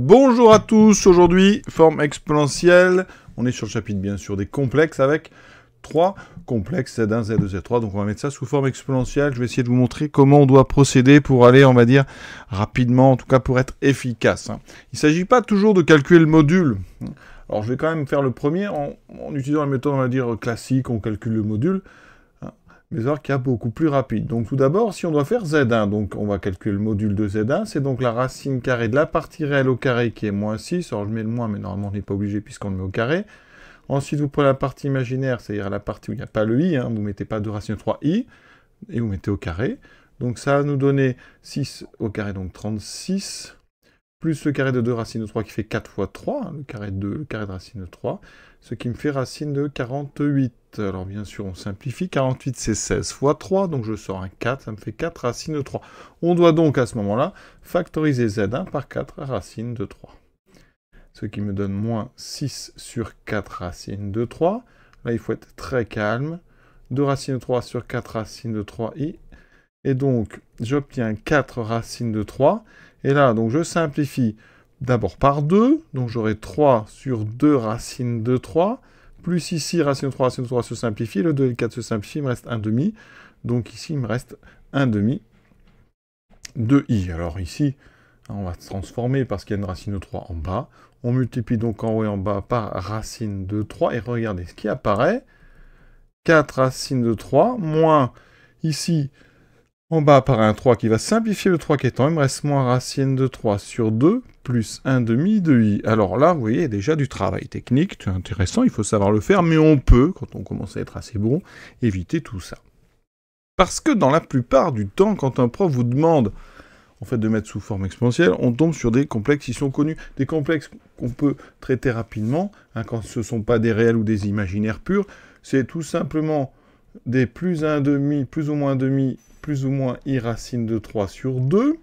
Bonjour à tous, aujourd'hui, forme exponentielle. On est sur le chapitre, bien sûr, des complexes avec 3 complexes Z1, Z2, Z3. Donc on va mettre ça sous forme exponentielle. Je vais essayer de vous montrer comment on doit procéder pour aller, on va dire, rapidement, en tout cas pour être efficace. Il ne s'agit pas toujours de calculer le module. Alors je vais quand même faire le premier en utilisant la méthode, on va dire, classique, on calcule le module. Mais alors qu'il y a beaucoup plus rapide. Donc tout d'abord, si on doit faire Z1, donc on va calculer le module de Z1, c'est donc la racine carrée de la partie réelle au carré qui est moins 6. Alors je mets le moins, mais normalement on n'est pas obligé puisqu'on le met au carré. Ensuite, vous prenez la partie imaginaire, c'est-à-dire la partie où il n'y a pas le i, vous ne mettez pas 2 racine de 3i, et vous mettez au carré. Donc ça va nous donner 6 au carré, donc 36, plus le carré de 2 racine de 3 qui fait 4 fois 3, le carré de 2, le carré de racine de 3, ce qui me fait racine de 48. Alors bien sûr, on simplifie, 48 c'est 16 fois 3, donc je sors un 4, ça me fait 4 racine de 3. On doit donc à ce moment-là factoriser Z1 par 4 racine de 3. Ce qui me donne moins 6 sur 4 racines de 3. Là, il faut être très calme. 2 racines de 3 sur 4 racines de 3i. Et donc, j'obtiens 4 racines de 3. Et là, donc, je simplifie d'abord par 2. Donc, j'aurai 3 sur 2 racines de 3. Plus ici, racine de 3 se simplifie. Le 2 et le 4 se simplifient. Il me reste 1 demi. Donc, ici, il me reste 1 demi de i. Alors, ici, on va se transformer parce qu'il y a une racine de 3 en bas. On multiplie donc en haut et en bas par racine de 3. Et regardez ce qui apparaît. 4 racines de 3, moins ici, en bas par un 3 qui va simplifier le 3 qui est en. Il me reste moins racine de 3 sur 2, plus 1 demi de i. Alors là, vous voyez, déjà du travail technique. C'est intéressant, il faut savoir le faire. Mais on peut, quand on commence à être assez bon, éviter tout ça. Parce que dans la plupart du temps, quand un prof vous demande en fait, de mettre sous forme exponentielle, on tombe sur des complexes qui sont connus, des complexes qu'on peut traiter rapidement, quand ce ne sont pas des réels ou des imaginaires purs, c'est tout simplement des plus 1 demi, plus ou moins demi, plus ou moins i racine de 3 sur 2,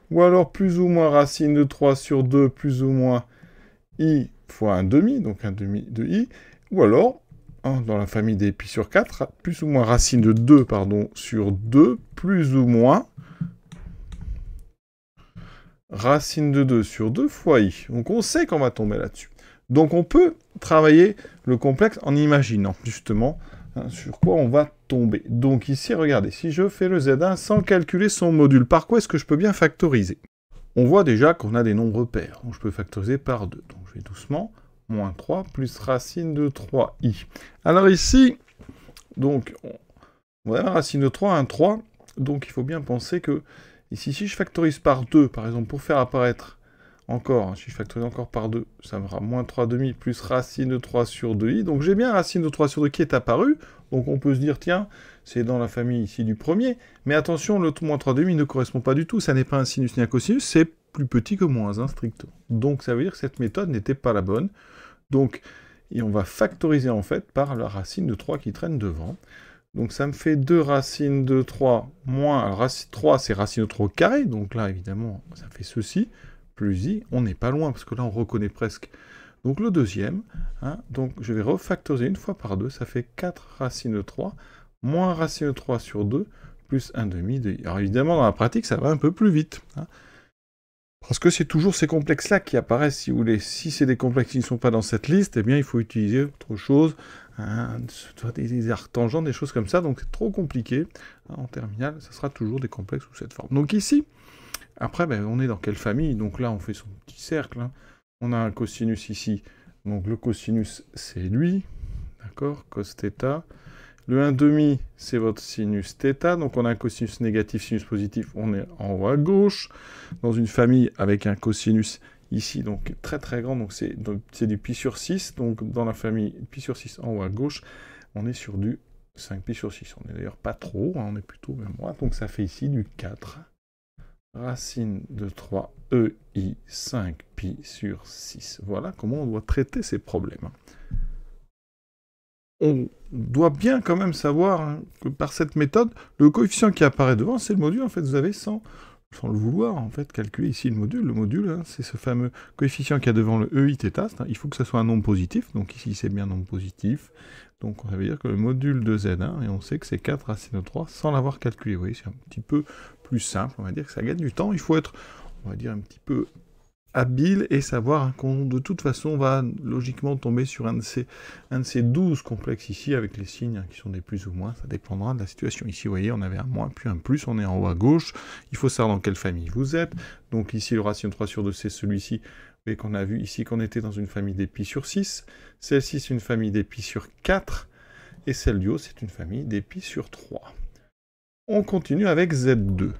ou alors plus ou moins racine de 3 sur 2, plus ou moins i fois 1 demi, donc 1 demi de i, ou alors, dans la famille des pi sur 4, plus ou moins racine de 2, sur 2, plus ou moins racine de 2 sur 2 fois i. Donc on sait qu'on va tomber là-dessus. Donc on peut travailler le complexe en imaginant justement sur quoi on va tomber. Donc ici, regardez, si je fais le Z1 sans calculer son module, par quoi est-ce que je peux bien factoriser? On voit déjà qu'on a des nombres pairs, donc je peux factoriser par 2. Donc je vais doucement, moins 3 plus racine de 3i. Alors ici, donc, on va avoir racine de 3, un 3, donc il faut bien penser que ici, si je factorise par 2, par exemple, pour faire apparaître encore, si je factorise encore par 2, ça me fera moins 3 demi plus racine de 3 sur 2i. Donc j'ai bien racine de 3 sur 2 qui est apparu. Donc on peut se dire, tiens, c'est dans la famille ici du premier. Mais attention, le moins 3 demi ne correspond pas du tout. Ça n'est pas un sinus ni un cosinus, c'est plus petit que moins 1 strictement. Donc ça veut dire que cette méthode n'était pas la bonne. Donc et on va factoriser en fait par la racine de 3 qui traîne devant. Donc ça me fait 2 racines de 3 moins, alors racine 3 c'est racine de 3 au carré, donc là évidemment ça fait ceci, plus i, on n'est pas loin parce que là on reconnaît presque. Donc le deuxième, donc je vais refactoriser une fois par 2, ça fait 4 racines de 3 moins racine de 3 sur 2 plus 1 demi de i. Alors évidemment dans la pratique ça va un peu plus vite. Parce que c'est toujours ces complexes-là qui apparaissent, si vous voulez. Si c'est des complexes qui ne sont pas dans cette liste, eh bien, il faut utiliser autre chose, des arctangents, des choses comme ça, donc c'est trop compliqué. En terminale, ça sera toujours des complexes sous cette forme. Donc ici, après, on est dans quelle famille? Donc là, on fait son petit cercle. On a un cosinus ici. Donc le cosinus, c'est lui. D'accord? Cos θ. Le 1 demi, c'est votre sinus θ, donc on a un cosinus négatif, sinus positif, on est en haut à gauche, dans une famille avec un cosinus ici, donc très très grand, donc c'est du pi sur 6, donc dans la famille pi sur 6 en haut à gauche, on est sur du 5 pi sur 6, on est d'ailleurs pas trop, on est plutôt même moins, donc ça fait ici du 4, racine de 3 ei 5 pi sur 6, voilà comment on doit traiter ces problèmes. On doit bien quand même savoir que par cette méthode, le coefficient qui apparaît devant, c'est le module, en fait, vous avez sans le vouloir, en fait, calculer ici le module. Le module, c'est ce fameux coefficient qui a devant le ei θ, il faut que ce soit un nombre positif, donc ici c'est bien un nombre positif, donc ça veut dire que le module de Z1, et on sait que c'est 4 racine de 3 sans l'avoir calculé, vous voyez, c'est un petit peu plus simple, on va dire que ça gagne du temps, il faut être, on va dire, un petit peu habile et savoir hein, qu'on de toute façon va logiquement tomber sur un de ces 12 complexes ici avec les signes hein, qui sont des plus ou moins, ça dépendra de la situation. Ici vous voyez on avait un moins puis un plus, on est en haut à gauche, il faut savoir dans quelle famille vous êtes, donc ici le ratio 3 sur 2 c'est celui-ci, vous voyez qu'on a vu ici qu'on était dans une famille des pi sur 6, celle-ci c'est une famille des pi sur 4, et celle du haut c'est une famille des pi sur 3. On continue avec Z2.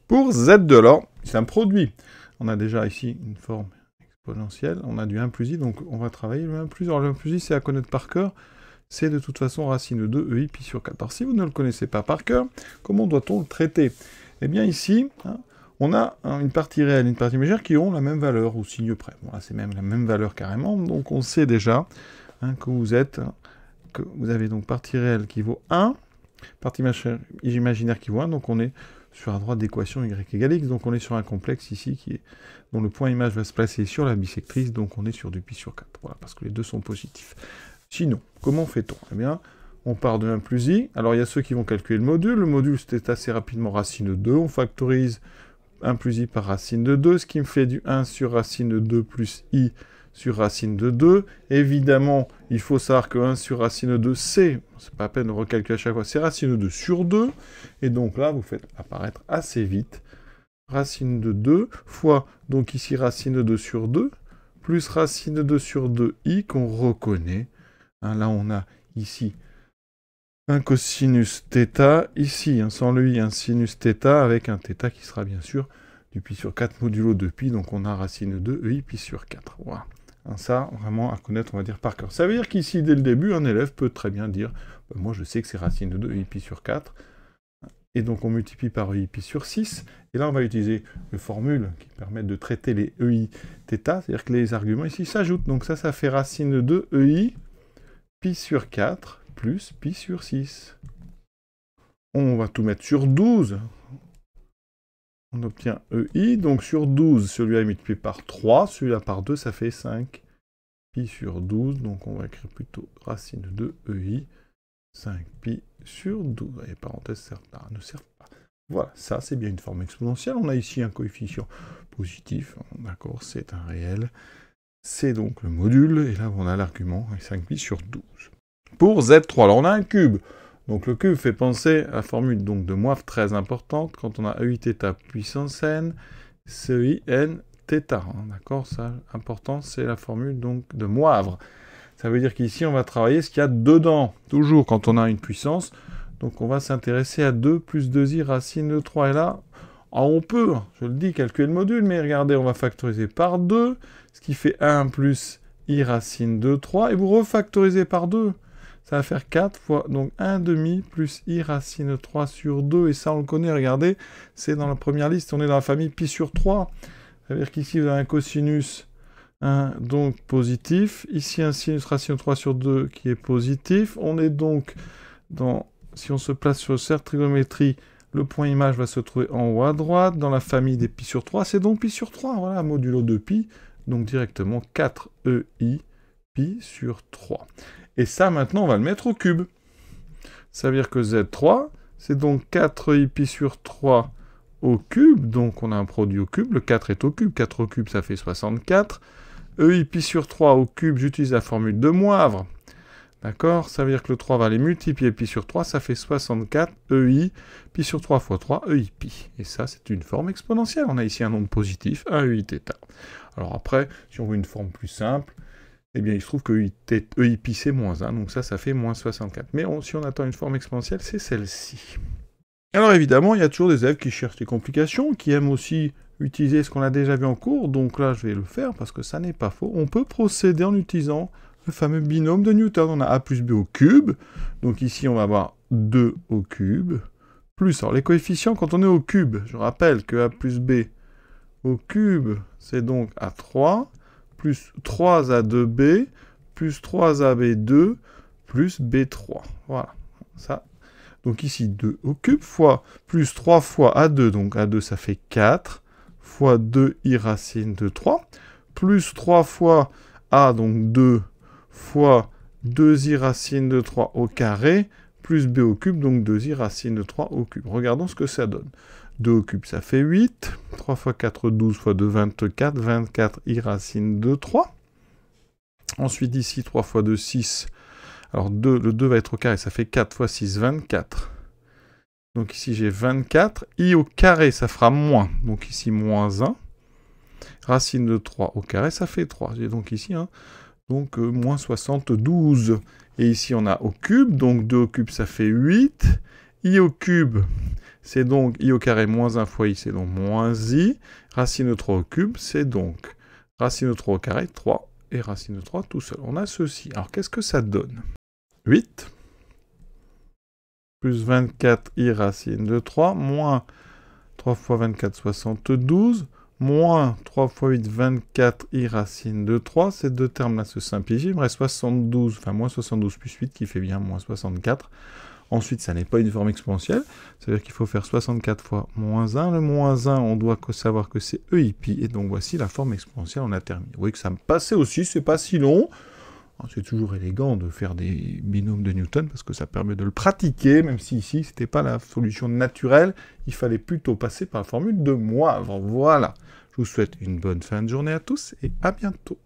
Pour Z2 alors, c'est un produit. On a déjà ici une forme exponentielle, on a du 1 plus i, donc on va travailler le 1 plus i. Alors le 1 plus i, c'est à connaître par cœur, c'est de toute façon racine de 2 ei pi sur 4. Alors si vous ne le connaissez pas par cœur, comment doit-on le traiter? Eh bien ici, hein, on a une partie réelle et une partie imaginaire qui ont la même valeur, au signe près. Voilà, c'est même la même valeur carrément, donc on sait déjà hein, que vous avez donc partie réelle qui vaut 1, partie imaginaire qui vaut 1, donc on est sur la droite d'équation y égale x, donc on est sur un complexe ici dont le point image va se placer sur la bisectrice, donc on est sur du pi sur 4, voilà, parce que les deux sont positifs. Sinon, comment fait-on? Eh bien, on part de 1 plus i, alors il y a ceux qui vont calculer le module c'est assez rapidement racine de 2, on factorise 1 plus i par racine de 2, ce qui me fait du 1 sur racine de 2 plus i sur racine de 2. Évidemment, il faut savoir que 1 sur racine de 2, c'est pas la peine de recalculer à chaque fois, c'est racine de 2 sur 2. Et donc là, vous faites apparaître assez vite racine de 2 fois, donc ici racine de 2 sur 2, plus racine de 2 sur 2i qu'on reconnaît. Hein, là, on a ici un cosinus θ, ici, hein, sans le i, un sinus θ, avec un θ qui sera bien sûr du pi sur 4 modulo de pi, donc on a racine de 2 ei pi sur 4. Voilà. Ça, vraiment à connaître, on va dire, par cœur. Ça veut dire qu'ici, dès le début, un élève peut très bien dire moi, je sais que c'est racine de 2 ei pi sur 4, et donc on multiplie par ei pi sur 6, et là, on va utiliser une formule qui permet de traiter les ei θ, c'est-à-dire que les arguments ici s'ajoutent. Donc ça fait racine de 2 ei pi sur 4 plus pi sur 6. On va tout mettre sur 12. On obtient ei, donc sur 12, celui-là est multiplié par 3, celui-là par 2, ça fait 5 pi sur 12, donc on va écrire plutôt racine de 2 ei, 5 pi sur 12, et les parenthèses ne servent pas. Voilà, ça c'est bien une forme exponentielle, on a ici un coefficient positif, d'accord, c'est un réel, c'est donc le module, et là on a l'argument, 5 pi sur 12. Pour Z3, alors on a un cube. Donc le cube fait penser à la formule donc, de Moivre très importante, quand on a ei θ puissance n, ci n θ. Hein, d'accord, ça, important, c'est la formule donc de Moivre. Ça veut dire qu'ici, on va travailler ce qu'il y a dedans, toujours quand on a une puissance. Donc on va s'intéresser à 2 plus 2i racine de 3. Et là, on peut, je le dis, calculer le module, mais regardez, on va factoriser par 2, ce qui fait 1 plus i racine de 3, et vous refactorisez par 2. Ça va faire 4 fois, donc 1 demi plus i racine de 3 sur 2, et ça on le connaît, regardez, c'est dans la première liste, on est dans la famille pi sur 3. Ça veut dire qu'ici vous avez un cosinus, donc positif, ici un sinus racine de 3 sur 2 qui est positif, on est donc dans, si on se place sur cette trigonométrie, le point image va se trouver en haut à droite, dans la famille des pi sur 3, c'est donc pi sur 3, voilà, modulo de pi, donc directement 4 ei pi sur 3. Et ça, maintenant, on va le mettre au cube. Ça veut dire que Z3, c'est donc 4 ei pi sur 3 au cube. Donc, on a un produit au cube. Le 4 est au cube. 4 au cube, ça fait 64. Ei pi sur 3 au cube, j'utilise la formule de Moivre. D'accord? Ça veut dire que le 3 va aller multiplier pi sur 3. Ça fait 64 ei pi sur 3 fois 3, ei pi. Et ça, c'est une forme exponentielle. On a ici un nombre positif, un ei θ. Alors après, si on veut une forme plus simple, eh bien, il se trouve que ei pi c'est moins 1, donc ça fait moins 64. Mais si on attend une forme exponentielle, c'est celle-ci. Alors évidemment, il y a toujours des élèves qui cherchent des complications, qui aiment aussi utiliser ce qu'on a déjà vu en cours, donc là je vais le faire parce que ça n'est pas faux. On peut procéder en utilisant le fameux binôme de Newton. On a a plus b au cube, donc ici on va avoir 2 au cube, plus, alors les coefficients quand on est au cube, je rappelle que a plus b au cube, c'est donc a3, plus 3a2b, plus 3ab2, plus b3. Voilà, ça. Donc ici, 2 au cube, fois, plus 3 fois a2, donc a2, ça fait 4, fois 2i racine de 3, plus 3 fois a, donc 2, fois 2i racine de 3 au carré, plus b au cube, donc 2i racine de 3 au cube. Regardons ce que ça donne. 2 au cube, ça fait 8. 3 fois 4, 12 fois 2, 24. 24 i racine de 3. Ensuite, ici, 3 fois 2, 6. Alors, le 2 va être au carré, ça fait 4 fois 6, 24. Donc ici, j'ai 24. I au carré, ça fera moins. Donc ici, moins 1. Racine de 3 au carré, ça fait 3. J'ai donc ici, donc moins 72. Et ici, on a au cube. Donc 2 au cube, ça fait 8. I au cube, c'est donc i au carré moins 1 fois i, c'est donc moins i. Racine de 3 au cube, c'est donc racine de 3 au carré, 3. Et racine de 3 tout seul. On a ceci. Alors, qu'est-ce que ça donne? 8 plus 24 i racine de 3, moins 3 fois 24, 72, moins 3 fois 8, 24 i racine de 3. Ces deux termes-là se simplifient. Il me reste 72, enfin moins 72 plus 8, qui fait bien moins 64. Ensuite, ça n'est pas une forme exponentielle. C'est-à-dire qu'il faut faire 64 fois moins 1. Le moins 1, on doit savoir que c'est EIPi. Et donc, voici la forme exponentielle. On a terminé. Vous voyez que ça me passait aussi, c'est pas si long. C'est toujours élégant de faire des binômes de Newton, parce que ça permet de le pratiquer, même si ici, c'était pas la solution naturelle. Il fallait plutôt passer par la formule de Moivre. Voilà. Je vous souhaite une bonne fin de journée à tous, et à bientôt.